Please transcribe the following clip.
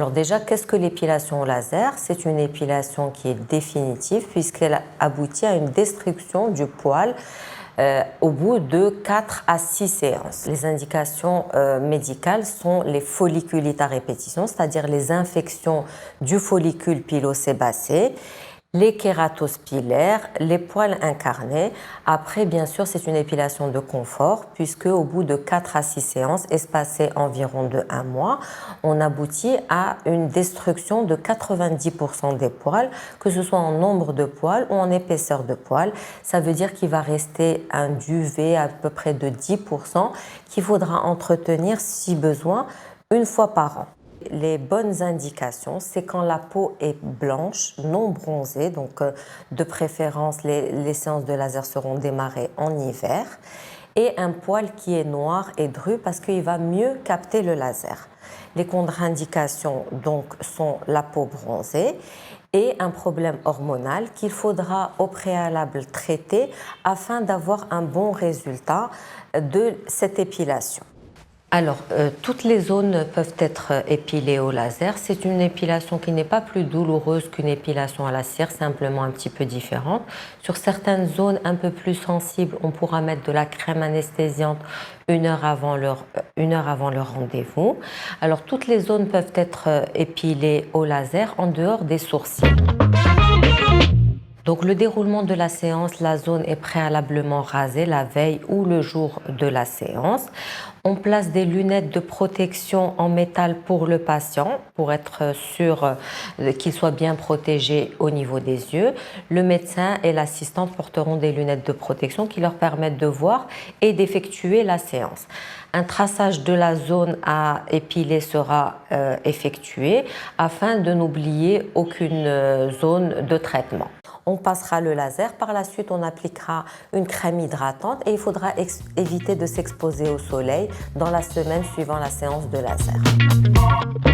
Alors déjà, qu'est-ce que l'épilation au laser? C'est une épilation qui est définitive puisqu'elle aboutit à une destruction du poil au bout de 4 à 6 séances. Les indications médicales sont les folliculites à répétition, c'est-à-dire les infections du follicule pilosébacé, les kératospilaires, les poils incarnés. Après, bien sûr, c'est une épilation de confort puisque au bout de 4 à 6 séances, espacées environ de 1 mois, on aboutit à une destruction de 90% des poils, que ce soit en nombre de poils ou en épaisseur de poils. Ça veut dire qu'il va rester un duvet à peu près de 10% qu'il faudra entretenir si besoin une fois par an. Les bonnes indications, c'est quand la peau est blanche, non bronzée, donc de préférence les séances de laser seront démarrées en hiver, et un poil qui est noir et dru parce qu'il va mieux capter le laser. Les contre-indications donc sont la peau bronzée et un problème hormonal qu'il faudra au préalable traiter afin d'avoir un bon résultat de cette épilation. Alors, toutes les zones peuvent être épilées au laser. C'est une épilation qui n'est pas plus douloureuse qu'une épilation à la cire, simplement un petit peu différente. Sur certaines zones un peu plus sensibles, on pourra mettre de la crème anesthésiante une heure avant leur rendez-vous. Alors, toutes les zones peuvent être épilées au laser en dehors des sourcils. Donc le déroulement de la séance, la zone est préalablement rasée la veille ou le jour de la séance. On place des lunettes de protection en métal pour le patient pour être sûr qu'il soit bien protégé au niveau des yeux. Le médecin et l'assistant porteront des lunettes de protection qui leur permettent de voir et d'effectuer la séance. Un traçage de la zone à épiler sera effectué afin de n'oublier aucune zone de traitement. On passera le laser, par la suite on appliquera une crème hydratante et il faudra éviter de s'exposer au soleil dans la semaine suivant la séance de laser.